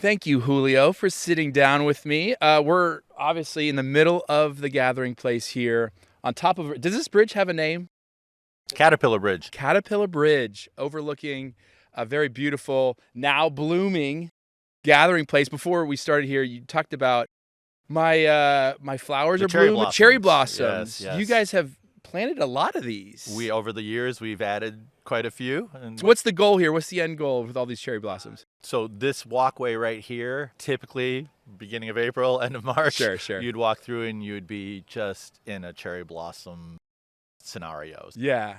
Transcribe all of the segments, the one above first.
Thank you, Julio, for sitting down with me. We're obviously in the middle of the gathering place here. On top of it, does this bridge have a name? Caterpillar Bridge. Caterpillar Bridge, overlooking a very beautiful, now blooming gathering place. Before we started here, you talked about my flowers The are cherry blooming. Cherry blossoms. blossoms. Yes, You yes. guys have planted a lot of these. Over the years, we've added quite a few. And So what's the goal here? What's the end goal with all these cherry blossoms? so this walkway right here, typically beginning of April, end of March, Sure. you'd walk through and you'd be just in a cherry blossom scenarios. Yeah.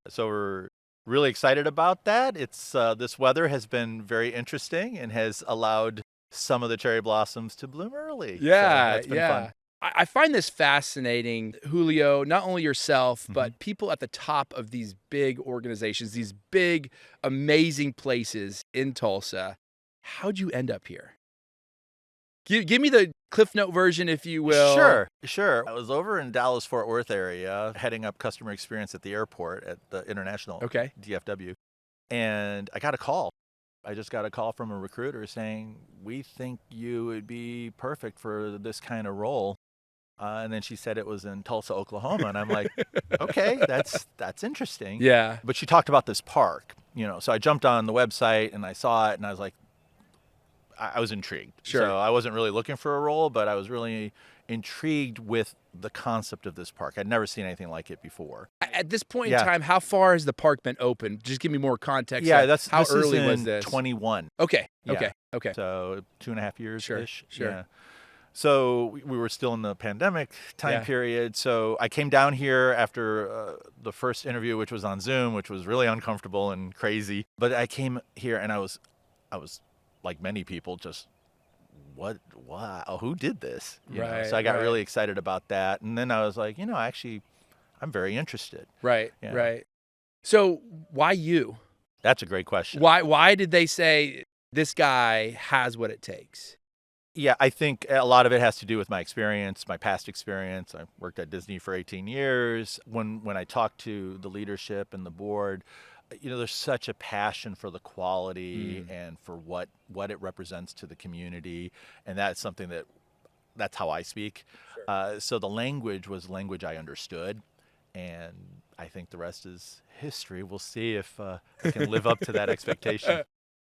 So we're really excited about that. It's this weather has been very interesting and has allowed some of the cherry blossoms to bloom early. So that's been fun. I find this fascinating, Julio, not only yourself, but people at the top of these big organizations, these big, amazing places in Tulsa. How'd you end up here? Give me the Cliff Note version, if you will. Sure. I was over in Dallas-Fort Worth area, heading up customer experience at the airport at the International DFW, and I got a call. I just got a call from a recruiter saying, we think you would be perfect for this kind of role. And then she said it was in Tulsa, Oklahoma. And I'm like, okay, that's interesting. Yeah. But she talked about this park, so I jumped on the website and I saw it and I was like, I was intrigued. Sure. So I wasn't really looking for a role, but I was really intrigued with the concept of this park. I'd never seen anything like it before. At this point in time, how far has the park been open? Just give me more context. Yeah, how this early is was in this? 21. Okay. So 2.5 years-ish. Sure. Yeah. So we were still in the pandemic time period. So I came down here after the first interview, which was on Zoom, which was really uncomfortable and crazy. But I came here and I was like many people, just who did this? So I got really excited about that. And then I was like, actually, I'm very interested. Right. So why you? That's a great question. Why did they say this guy has what it takes? Yeah, I think a lot of it has to do with my experience, my past experience. I worked at Disney for 18 years. When I talked to the leadership and the board, there's such a passion for the quality and for what it represents to the community. And that's something that's how I speak. Sure. So the language was language I understood. And I think the rest is history. We'll see if I can live up to that expectation.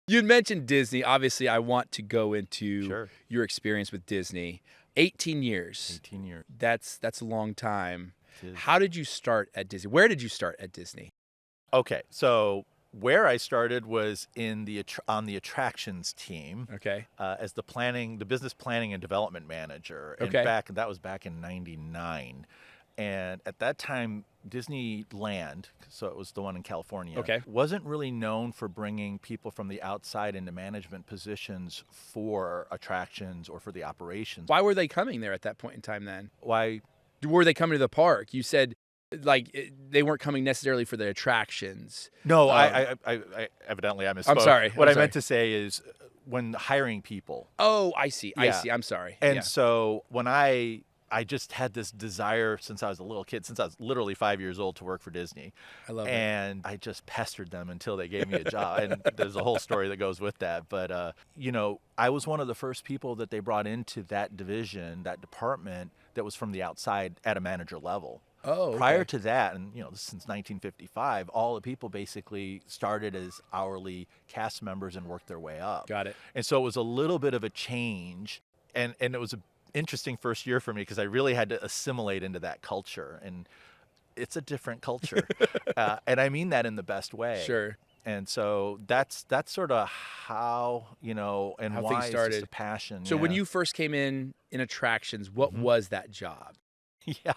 You'd mentioned Disney. Obviously, I want to go into Sure. your experience with Disney. 18 years. 18 years. That's a long time. It is. How did you start at Disney? Where did you start at Disney? Okay, so where I started was on the attractions team. Okay. As the business planning and development manager. And Okay. that was back in '99. And at that time, Disneyland, so it was the one in California, wasn't really known for bringing people from the outside into management positions for attractions or for the operations. Why were they coming there at that point in time then? Why? Were they coming to the park? You said they weren't coming necessarily for the attractions. No, I evidently I misspoke. I'm sorry. What I meant to say is when hiring people. Oh, I see. Yeah. I see. I'm sorry. And so when I just had this desire since I was a little kid, since I was literally 5 years old, to work for Disney. I love it. And I just pestered them until they gave me a job. And there's a whole story that goes with that. But, I was one of the first people that they brought into that division, that department, that was from the outside at a manager level. Oh, okay. Prior to that, and since 1955, all the people basically started as hourly cast members and worked their way up. Got it. And so it was a little bit of a change, and it was a interesting first year for me because I really had to assimilate into that culture, and it's a different culture, and I mean that in the best way. Sure. And so that's sort of how and how why things started. It's just a passion. So when you first came in attractions, what was that job? Yeah,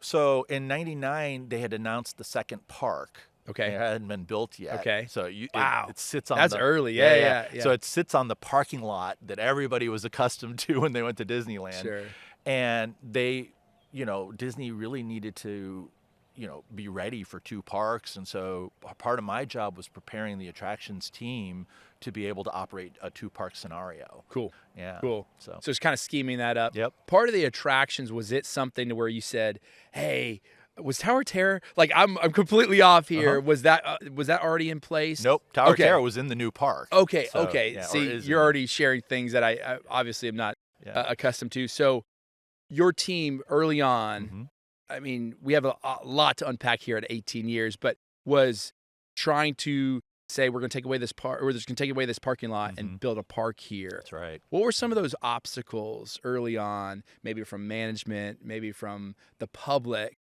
so in '99 they had announced the second park. Okay. It hadn't been built yet. Okay. So Wow. it sits on That's the, early. Yeah. So it sits on the parking lot that everybody was accustomed to when they went to Disneyland. Sure. And they, Disney really needed to, be ready for two parks. And so part of my job was preparing the attractions team to be able to operate a two-park scenario. Cool. Yeah. Cool. So it's kind of scheming that up. Yep. Part of the attractions, was it something to where you said, hey, Was Tower of Terror, like, I'm completely off here. Uh-huh. Was that already in place? Nope. Tower of Okay. Terror was in the new park. Okay, So, okay. yeah, or See, is you're in already sharing things that I obviously am not yeah. accustomed to. So, your team early on, Mhm. I mean, we have a lot to unpack here at 18 years, but was trying to say we're going to take away this park, or we're just going to take away this parking lot and build a park here. That's right. What were some of those obstacles early on, maybe from management, maybe from the public,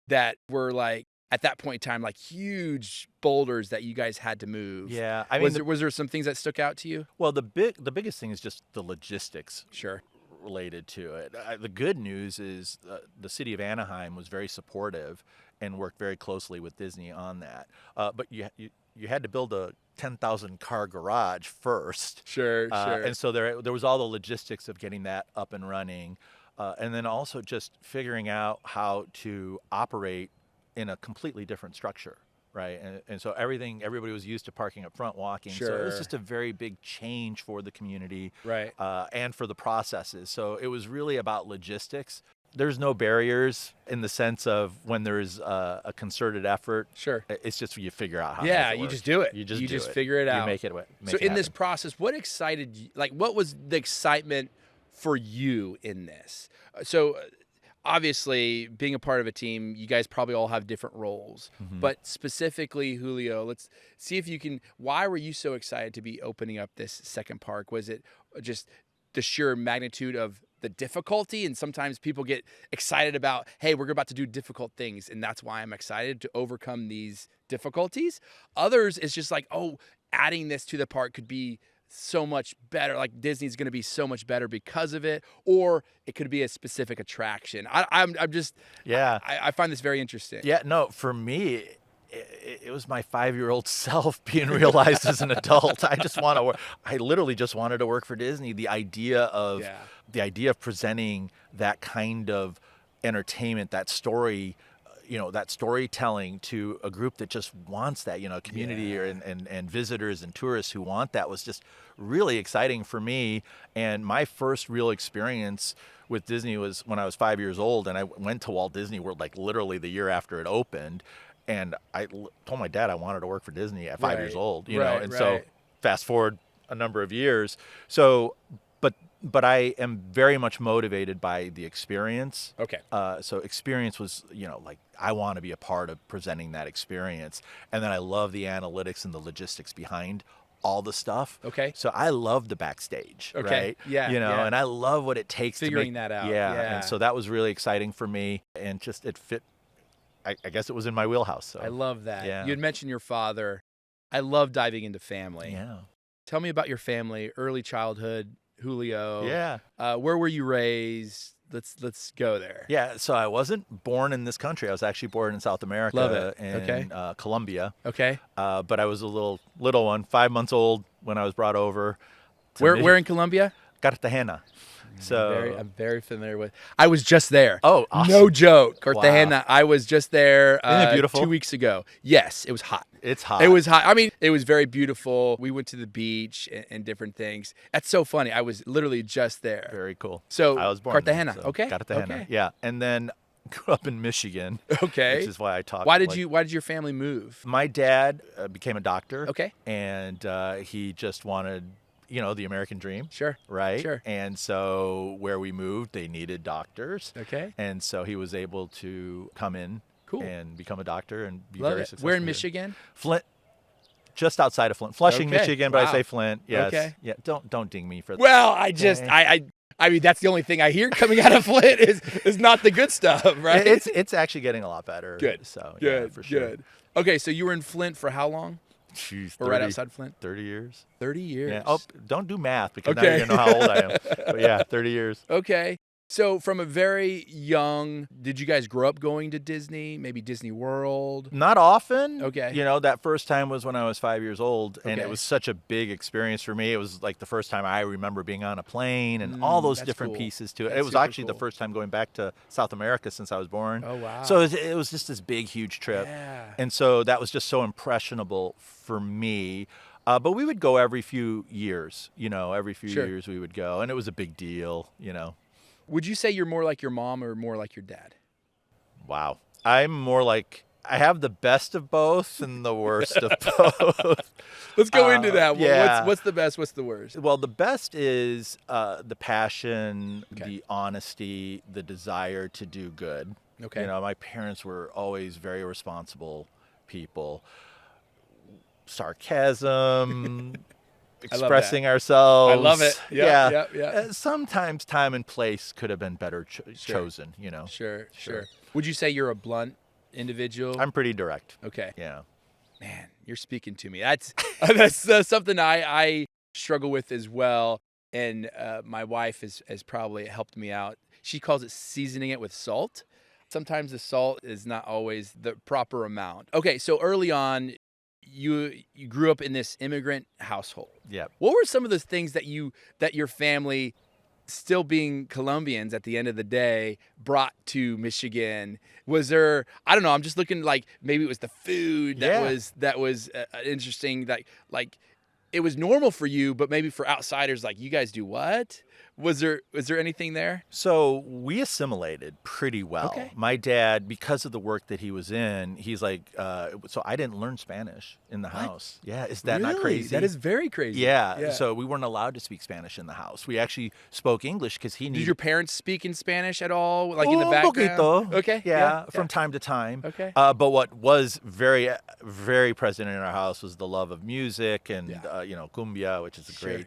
that were like at that point in time, like huge boulders that you guys had to move? Yeah, I mean, Was there some things that stuck out to you? well, the biggest thing is just the logistics Sure. related to it. The good news is the city of Anaheim was very supportive and worked very closely with Disney on that. But you had to build a 10,000 car garage first. Sure. And so there was all the logistics of getting that up and running. And then also just figuring out how to operate in a completely different structure, right? And so everybody was used to parking up front, walking. So it was Sure. just a very big change for the community, Right. and for the processes. So it was really about logistics. There's no barriers in the sense of when there's a concerted effort. Sure. It's just you figure out how to Yeah, make it you work. just do it. You just You do just it. figure it out. You make it So it in this happen. process, what excited you? Like, what was the excitement for you in this? So obviously, being a part of a team, you guys probably all have different roles. But specifically, Julio, let's see if you can. Why were you so excited to be opening up this second park? Was it just the sheer magnitude of the difficulty? And sometimes people get excited about, hey, we're about to do difficult things, and that's why I'm excited to overcome these difficulties. Others, it's just like, oh, adding this to the park could be so much better. Like Disney's going to be so much better because of it, or it could be a specific attraction. I'm just, Yeah. I find this very interesting. Yeah, no, for me, it was my 5-year-old self being realized as an adult. I just want to work. I literally just wanted to work for Disney. The idea of presenting that kind of entertainment, that story, that storytelling to a group that just wants that, community and visitors and tourists who want that was just really exciting for me. And my first real experience with Disney was when I was 5 years old, and I went to Walt Disney World like literally the year after it opened. And I told my dad I wanted to work for Disney at 5 years old, you know, and so fast forward a number of years. So, but I am very much motivated by the experience. Okay. So experience was, like I want to be a part of presenting that experience. And then I love the analytics and the logistics behind all the stuff. Okay. So I love the backstage, right? Yeah. And I love what it takes Figuring to that out. Yeah. And so that was really exciting for me, and just it fit. I guess it was in my wheelhouse. So I love that. Yeah. You had mentioned your father. I love diving into family. Yeah. Tell me about your family, early childhood, Julio. Yeah. Where were you raised? Let's go there. Yeah. So I wasn't born in this country. I was actually born in South America. Love it. In Colombia. Okay. But I was a little one, 5 months old when I was brought over. Where in Colombia? Cartagena. So I'm very familiar with. I was just there. Oh, awesome. No joke, Cartagena. Wow. I was just there Isn't it beautiful? 2 weeks ago. Yes, it was hot. It's hot. It was hot. I mean, it was very beautiful. We went to the beach and different things. That's so funny. I was literally just there. Very cool. So I was born Cartagena. there, so Okay. Cartagena. Okay. Yeah. And then grew up in Michigan. Okay. Which is why I talk. Why did your family move? My dad became a doctor. Okay. And he just wanted, the American dream. Sure. Right. Sure. And so where we moved, they needed doctors. Okay. And so he was able to come in. Cool. And become a doctor and be Love very it. successful. Where in here. Michigan? Flint. Just outside of Flint. Flushing, Okay. Michigan, but Wow. I say Flint. Yes. Okay. Yeah. Don't ding me for that. Well, I mean, that's the only thing I hear coming out of Flint is not the good stuff, right? It's actually getting a lot better. Good. So Good. yeah, for sure. Good. Okay, so you were in Flint for how long? Jeez, Or right outside Flint? 30 years. 30 years. Yeah. Oh, don't do math because now Okay. you're going to know how old I am. But yeah, 30 years. Okay. So from a very young, did you guys grow up going to Disney? Maybe Disney World? Not often. Okay. That first time was when I was 5 years old, and Okay. it was such a big experience for me. It was like the first time I remember being on a plane and all those that's different cool. pieces to it. That's It was super actually the cool. first time going back to South America since I was born. Oh, wow. So it was just this big, huge trip. Yeah. And so that was just so impressionable for me. But we would go every few years, every few Sure. years we would go. And it was a big deal, Would you say you're more like your mom or more like your dad? Wow. I'm more like I have the best of both and the worst of both. Let's go into that. Yeah. What's the best? What's the worst? Well, the best is the passion, Okay. the honesty, the desire to do good. Okay. You know, my parents were always very responsible people. Sarcasm, I love that. expressing ourselves. I love it. Yeah. Sometimes time and place could have been better chosen, you know. Sure. Would you say you're a blunt individual? I'm pretty direct. Okay. Yeah. Man, you're speaking to me. That's something I struggle with as well. And my wife has probably helped me out. She calls it seasoning it with salt. Sometimes the salt is not always the proper amount. Okay, so early on, you grew up in this immigrant household. Yeah. What were some of those things that your family, still being Colombians at the end of the day, brought to Michigan? Was there, I don't know, I'm just looking, like maybe it was the food that was interesting, like it was normal for you, but maybe for outsiders, like, you guys do what? Was there anything there? So we assimilated pretty well. Okay. My dad, because of the work that he was in, he's like, so I didn't learn Spanish in the house. Yeah, is that not Really? crazy? That is very crazy. Yeah, so we weren't allowed to speak Spanish in the house. We actually spoke English because he needed. Did your parents speak in Spanish at all, like in the background? Poquito. Okay. Yeah, from time to time. Okay. But what was very, very present in our house was the love of music and, you know, cumbia, which is a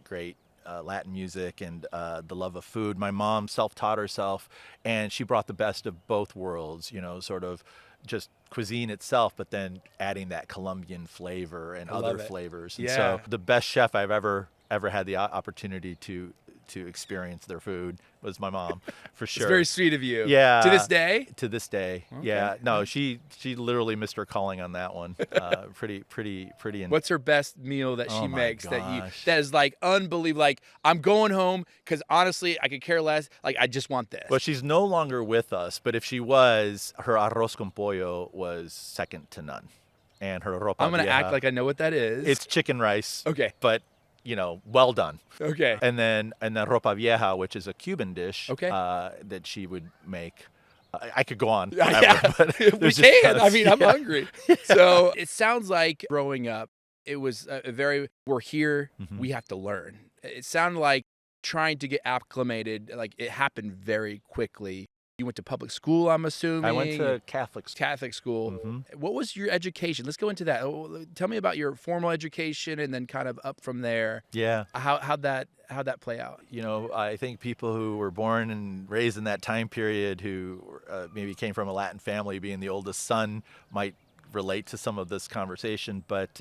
great Latin music, and the love of food. My mom self-taught herself, and she brought the best of both worlds, you know, sort of just cuisine itself, but then adding that Colombian flavor and other flavors. And so the best chef I've ever had the opportunity to experience their food was my mom, for sure. It's very sweet of you. Yeah. To this day? To this day. Okay. Yeah. No, she literally missed her calling on that one. Pretty. What's her best meal that she Oh my makes gosh. that is like unbelievable? Like, I'm going home because honestly, I could care less. Like, I just want this. Well, she's no longer with us, but if she was, her arroz con pollo was second to none. And her ropa I'm going to vieja, act like I know what that is. it's chicken rice. Okay. But, you know, well done. Okay. And then ropa vieja, which is a Cuban dish Okay. that she would make. I could go on. Yeah, but we there's just can. kind of- I mean, I'm yeah. hungry. So it sounds like growing up, it was a very, we're here, Mhm. we have to learn. It sounded like trying to get acclimated, like it happened very quickly. You went to public school, I'm assuming. I went to Catholic school. Catholic school. Mhm. What was your education? Let's go into that. Tell me about your formal education and then kind of up from there. Yeah. How'd that play out? You know, I think people who were born and raised in that time period who maybe came from a Latin family, being the oldest son, might relate to some of this conversation. But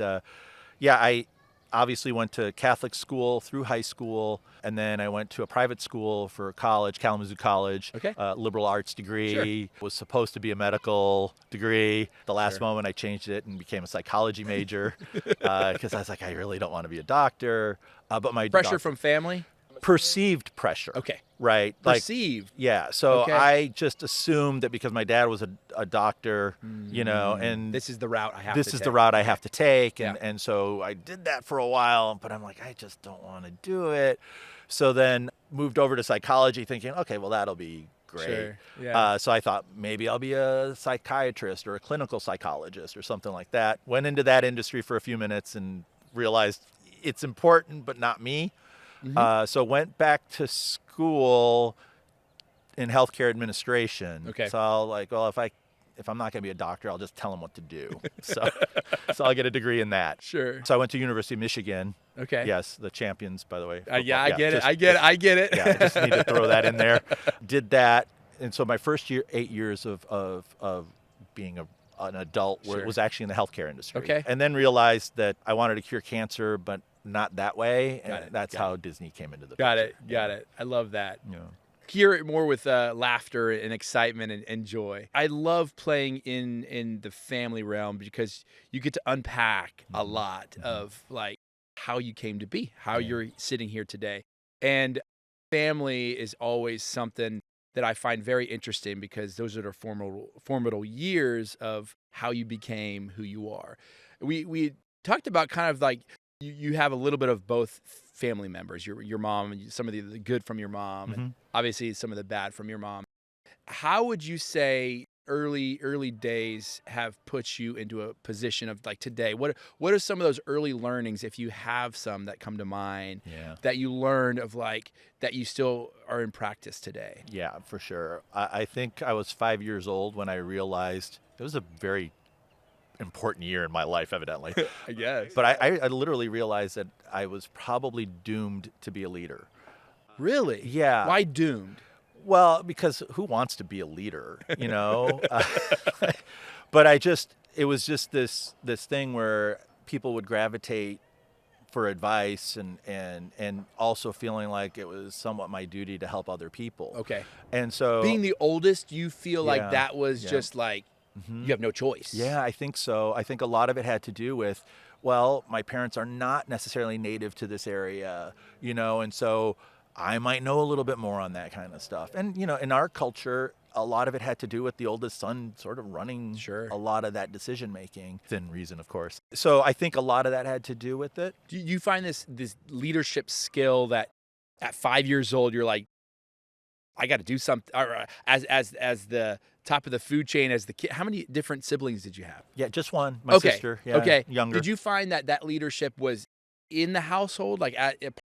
yeah, I obviously went to Catholic school through high school, and then I went to a private school for college, Kalamazoo College, Okay. Liberal arts degree. Was supposed to be a medical degree. The last Sure. moment I changed it and became a psychology major because I was like, I really don't want to be a doctor. But my Pressure from family? perceived pressure. Okay. Right. Perceived. Yeah. So Okay. I just assumed that because my dad was a doctor, you know, and This is the route I have this to is take. the route I have to take. Yeah. And so I did that for a while, but I'm like, I just don't want to do it. So then moved over to psychology thinking, okay, well, that'll be great. Sure. Yeah. So I thought maybe I'll be a psychiatrist or a clinical psychologist or something like that. Went into that industry for a few minutes and realized it's important, but not me. So went back to school in healthcare administration. Okay. So I'll like, well, if I'm not going to be a doctor, I'll just tell them what to do. So I'll get a degree in that. Sure. So I went to University of Michigan. Okay. Yes, the champions, by the way. Yeah, I get it. just- I get it. Yeah, I just need to throw that in there. Did that, and so my first 8 years of being an adult Sure. was actually in the healthcare industry. Okay. And then realized that I wanted to cure cancer, but not that way. Got And it, that's got how Disney came into the Got picture. it. Got it. I love that. Yeah. Hear it more with laughter and excitement and joy. I love playing in the family realm because you get to unpack a lot of like how you came to be, how you're sitting here today. And family is always something that I find very interesting because those are the formidable years of how you became who you are. We talked about kind of like you have a little bit of both family members, your mom, some of the good from your mom, and obviously some of the bad from your mom. How would you say early days have put you into a position of like today? What are some of those early learnings, if you have some that come to mind, Yeah. that you learned of like that you still are in practice today? Yeah, for sure. I think I was 5 years old when I realized it was a very important year in my life, evidently. I guess. But I literally realized that I was probably doomed to be a leader. Really? Yeah. Why doomed? Well, because who wants to be a leader, you know? But it was just this thing where people would gravitate for advice and also feeling like it was somewhat my duty to help other people. Okay. And so Being the oldest, you feel like Yeah, that was yeah. just like you have no choice. Yeah, I think so. I think a lot of it had to do with, well, my parents are not necessarily native to this area, you know, and so I might know a little bit more on that kind of stuff. And, you know, in our culture, a lot of it had to do with the oldest son sort of running Sure. a lot of that decision making, within reason, of course. So I think a lot of that had to do with it. Do you find this leadership skill that at 5 years old you're like, I got to do something, or as the top of the food chain as the kid? How many different siblings did you have? Yeah, just one, my sister. Yeah, Okay. younger. Did you find that leadership was in the household, like at